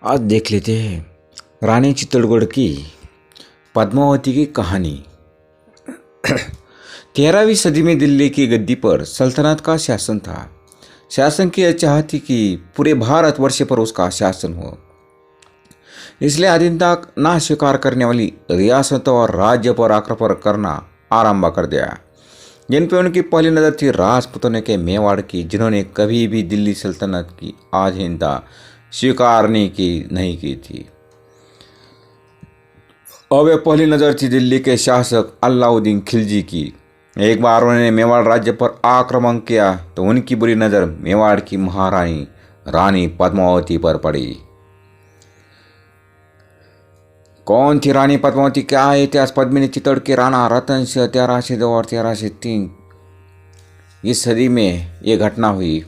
आज देख लेते हैं रानी चित्तौड़गढ़ की पद्मावती की कहानी। 13वीं सदी में दिल्ली की गद्दी पर सल्तनत का शासन था। शासन की यह चाह थी कि पूरे भारतवर्ष पर उसका शासन हो, इसलिए अधीनता ना स्वीकार करने वाली रियासतों और राज्य पर आक्रमण करना आरंभ कर दिया। जिन पर उनकी पहली नज़र थी राजपूतों के मेवाड़ की, जिन्होंने कभी भी दिल्ली सल्तनत की अधीनता स्वीकार नहीं की थी। और वे पहली नज़र थी दिल्ली के शासक अलाउद्दीन खिलजी की। एक बार उन्होंने मेवाड़ राज्य पर आक्रमण किया तो उनकी बुरी नज़र मेवाड़ की महारानी रानी पद्मावती पर पड़ी। कौन थी रानी पद्मावती? क्या है इतिहास? पद्मिनी चित्तौड़ के राणा रतन सिंह 1302 और 1303 इस सदी में ये घटना हुई।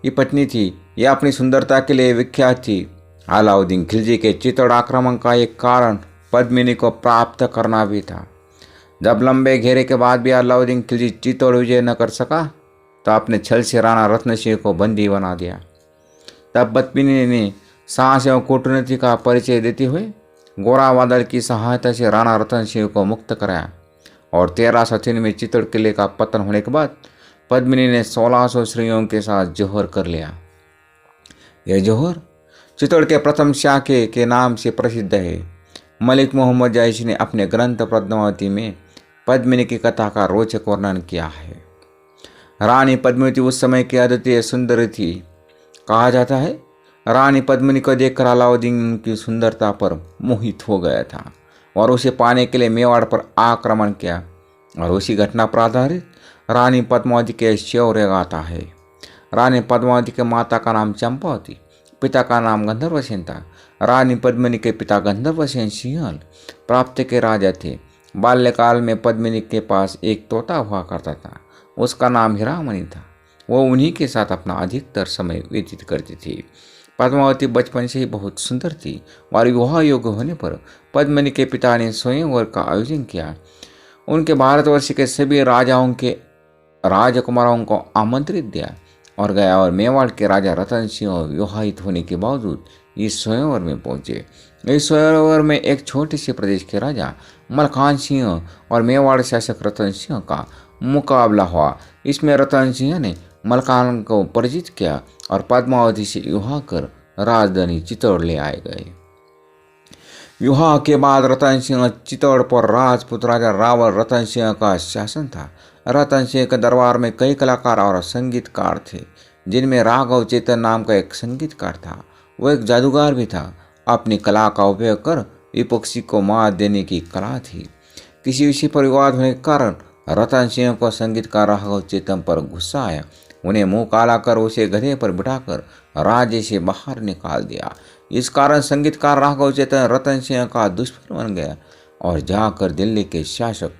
ये पत्नी थी। यह अपनी सुंदरता के लिए विख्यात थी। अलाउद्दीन खिलजी के चित्तौड़ आक्रमण का एक कारण पद्मिनी को प्राप्त करना भी था। जब लंबे घेरे के बाद भी अलाउद्दीन खिलजी चित्तौड़ विजय न कर सका तो अपने छल से राणा रत्न सिंह को बंदी बना दिया। तब पद्मिनी ने साहस एवं कूटनीति का परिचय देते हुए गोरा बादल की सहायता से राणा रतन सिंह को मुक्त कराया और 1303 में चित्तौड़ किले का पतन होने के बाद पद्मिनी ने 1600 स्त्रियों के साथ जौहर कर लिया। यह जौहर चित्तौड़ के प्रथम शाह के नाम से प्रसिद्ध है। मलिक मोहम्मद जायसी ने अपने ग्रंथ पद्मावती में पद्मिनी की कथा का रोचक वर्णन किया है। रानी पद्मावती उस समय की अद्वितीय सुंदरी थी। कहा जाता है रानी पद्मिनी को देखकर अलाउद्दीन की सुंदरता पर मोहित हो गया था और उसे पाने के लिए मेवाड़ पर आक्रमण किया। और उसी घटना पर आधारित रानी पद्मावती के शौर्य गाथा है। रानी पद्मावती के माता का नाम चंपावती, पिता का नाम गंधर्वसेन था। रानी पद्मिनी के पिता गंधर्वसेन सिंहल प्राप्त के राजा थे। बाल्यकाल में पद्मिनी के पास एक तोता हुआ करता था। उसका नाम हीरामणि था। वो उन्हीं के साथ अपना अधिकतर समय व्यतीत करती थी। पद्मावती बचपन से ही बहुत सुंदर थी और विवाह योग्य होने पर पद्मिनी के पिता ने स्वयंवर का आयोजन किया। उनके भारतवर्ष के सभी राजाओं के राजकुमारों को आमंत्रित दिया और गया और मेवाड़ के राजा रतन सिंह विवाहित होने के बावजूद इस स्वयंवर में पहुंचे। इस स्वयंवर में एक छोटे से प्रदेश के राजा मलखान सिंह और मेवाड़ शासक रतन सिंह का मुकाबला हुआ। इसमें रतन सिंह ने मलखान को पराजित किया और पद्मावती से विवाह कर राजधानी चित्तौड़ ले आए गए। विवाह के बाद रतन सिंह चित्तौड़ पर राजपूत राजा रावल रतन सिंह का शासन था। रतन सिंह के दरबार में कई कलाकार और संगीतकार थे, जिनमें राघव चेतन नाम का एक संगीतकार था। वो एक जादूगर भी था। अपनी कला का उपयोग कर विपक्षी को मात देने की कला थी। किसी विषय पर विवाद होने के कारण रतन सिंह को संगीतकार राघव चेतन पर गुस्सा आया। उन्हें मुंह काला कर उसे गधे पर बिठाकर राज्य से बाहर निकाल दिया। इस कारण संगीतकार राघव चेतन रतन सिंह का दुश्मन बन गया और जाकर दिल्ली के शासक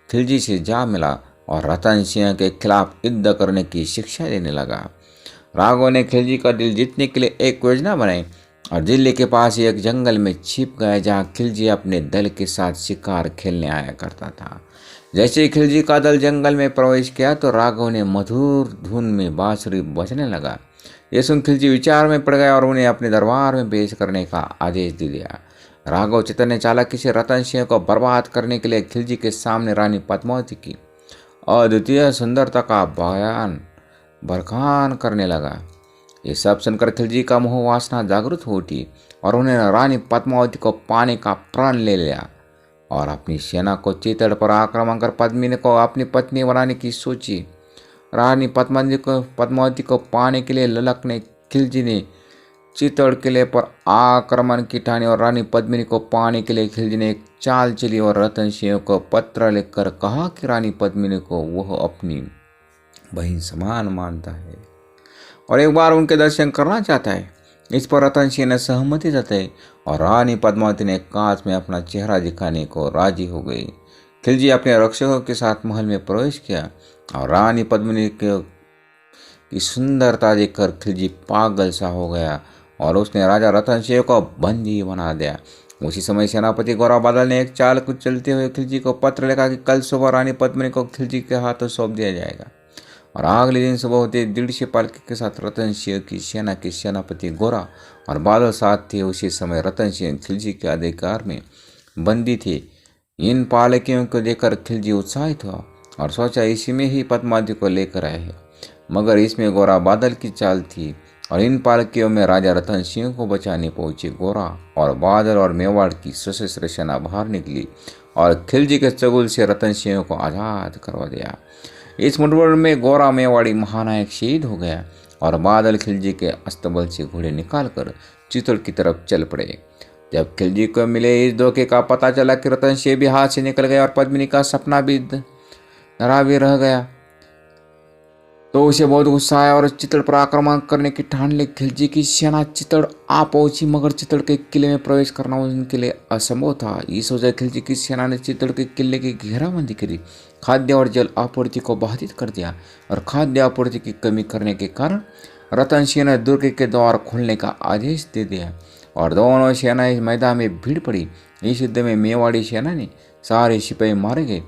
खिलजी से जा मिला और रतन सिंह के खिलाफ युद्ध करने की शिक्षा देने लगा। राघव ने खिलजी का दिल जीतने के लिए एक योजना बनाई और दिल्ली के पास ही एक जंगल में छिप गया, जहाँ खिलजी अपने दल के साथ शिकार खेलने आया करता था। जैसे ही खिलजी का दल जंगल में प्रवेश किया तो राघव ने मधुर धुन में बांसुरी बजने लगा। ये सुन खिलजी विचार में पड़ गया और उन्हें अपने दरबार में पेश करने का आदेश दे दिया। राघव चेतन ने चालाकी से रतन सिंह को बर्बाद करने के लिए खिलजी के सामने रानी पद्मावती की अद्वितीय सुंदरता का बखान करने लगा। ये सब सुनकर खिलजी का मोह वासना जागृत हो उठी और उन्होंने रानी पद्मावती को पाने का प्रण ले लिया और अपनी सेना को चित्तौड़ पर आक्रमण कर पद्मिनी को अपनी पत्नी बनाने की सोची। रानी पद्मावती को पाने के लिए ललक ने खिलजी ने चित्तौड़ किले पर आक्रमण की ठानी और रानी पद्मिनी को पाने के लिए खिलजी ने एक चाल चली और रतन सिंह को पत्र लिखकर कहा कि रानी पद्मिनी को वह अपनी बहन समान मानता है और एक बार उनके दर्शन करना चाहता है। इस पर रतन सिंह ने सहमति जताई और रानी पद्मावती ने कांच में अपना चेहरा दिखाने को राजी हो गई। खिलजी अपने रक्षकों के साथ महल में प्रवेश किया और रानी पद्मिनी की सुंदरता देखकर खिलजी पागल सा हो गया और उसने राजा रतन सिंह को बंदी बना दिया। उसी समय सेनापति गोरा बादल ने एक चाल कुचलते हुए खिलजी को पत्र लिखा कि कल सुबह रानी पद्मिनी को खिलजी के हाथों सौंप दिया जाएगा। और अगले दिन सुबह होते 150 पालकी के साथ रतन सिंह की सेना के सेनापति गोरा और बादल साथ थे। उसी समय रतन सिंह खिलजी के अधिकार में बंदी थे। इन पालकियों को देखकर खिलजी उत्साहित हुआ और सोचा इसी में ही पद्मावती को लेकर आए हैं। मगर इसमें गोरा बादल की चाल थी और इन पालकियों में राजा रतन सिंह को बचाने पहुंचे गोरा और बादल और मेवाड़ की सशस्त्र सेना बाहर निकली और खिलजी के चगुल से रतन सिंह को आज़ाद करवा दिया। इस मुठभेड़ में गोरा मेवाड़ी महानायक शहीद हो गया और बादल खिलजी के अस्तबल से घोड़े निकालकर चित्तौड़ की तरफ चल पड़े। जब खिलजी को मिले इस धोखे का पता चला कि रतन सिंह भी हाथ से निकल गया और पद्मिनी का सपना भी धरा भी रह गया, तो उसे बहुत गुस्सा आया और चित्तौड़ पर आक्रमण करने की ठान ली। खिलजी की सेना चित्तौड़ आ पहुंची, मगर चित्तौड़ के किले में प्रवेश करना उनके लिए असंभव था। इस वजह खिलजी की सेना ने चित्तौड़ के किले की घेराबंदी करी, खाद्य और जल आपूर्ति को बाधित कर दिया और खाद्य आपूर्ति की कमी करने के कारण रतन सिंह ने दुर्ग के द्वार खोलने का आदेश दे दिया और दोनों सेनाएं मैदान में भीड़ पड़ी। इस युद्ध में मेवाड़ी सेना ने सारे सिपाही मारे गए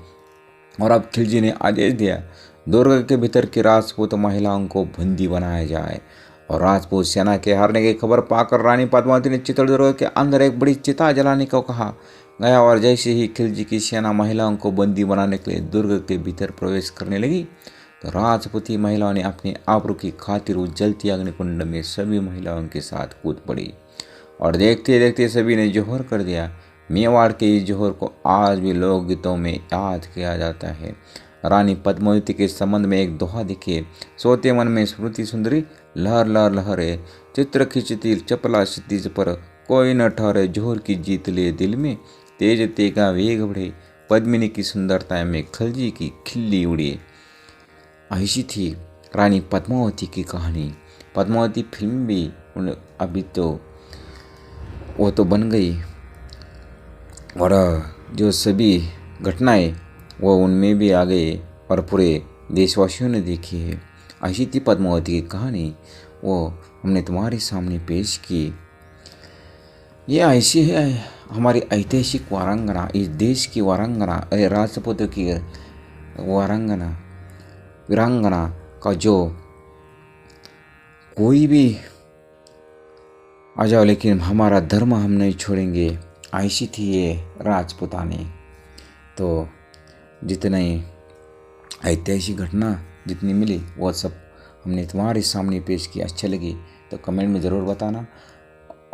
और अब खिलजी ने आदेश दिया दुर्ग के भीतर की राजपूत महिलाओं को बंदी बनाया जाए। और राजपूत सेना के हारने की खबर पाकर रानी पद्मावती ने चित्तौड़ दुर्ग के अंदर एक बड़ी चिता जलाने को कहा गया और जैसे ही खिलजी की सेना महिलाओं को बंदी बनाने के लिए दुर्ग के भीतर प्रवेश करने लगी तो राजपूती महिलाओं ने अपने आबरू की खातिर उस जलती अग्निकुंड में सभी महिलाओं के साथ कूद पड़ी और देखते देखते सभी ने जोहर कर दिया। मेवाड़ के इस जोहर को आज भी लोकगीतों में याद किया जाता है। रानी पद्मावती के संबंध में एक दोहा देखिए, सोते मन में स्मृति सुंदरी, लहर लहर लहरे, चित्र खिंचती चपला क्षितिज पर, कोई न ठहरे जोहर की जीत ले दिल में, तेज तेगा वेग बढ़े, पद्मिनी की सुंदरता में खिलजी की खिल्ली उड़ी। ऐसी थी रानी पद्मावती की कहानी। पद्मावती फिल्म भी अभी तो वो तो बन गई और जो सभी घटनाएं वो उनमें भी आ गए और पूरे देशवासियों ने देखी है। ऐसी थी पद्मावती की कहानी, वो हमने तुम्हारे सामने पेश की। ये ऐसी है हमारी ऐतिहासिक वारांगना, इस देश की वारांगना, राजपूतों की वारांगना, वीरांगना का जो कोई भी आ जाओ लेकिन हमारा धर्म हम नहीं छोड़ेंगे, ऐसी थी ये राजपूतानी। तो जितने ऐतिहासिक घटना जितनी मिली वो सब हमने तुम्हारे सामने पेश की। अच्छी लगी तो कमेंट में ज़रूर बताना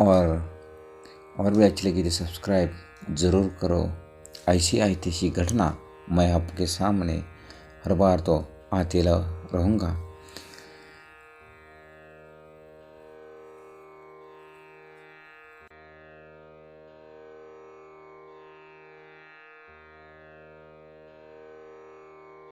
और भी अच्छी लगी तो सब्सक्राइब ज़रूर करो। ऐसी ऐतिहासिक घटना मैं आपके सामने हर बार तो आते रहूँगा।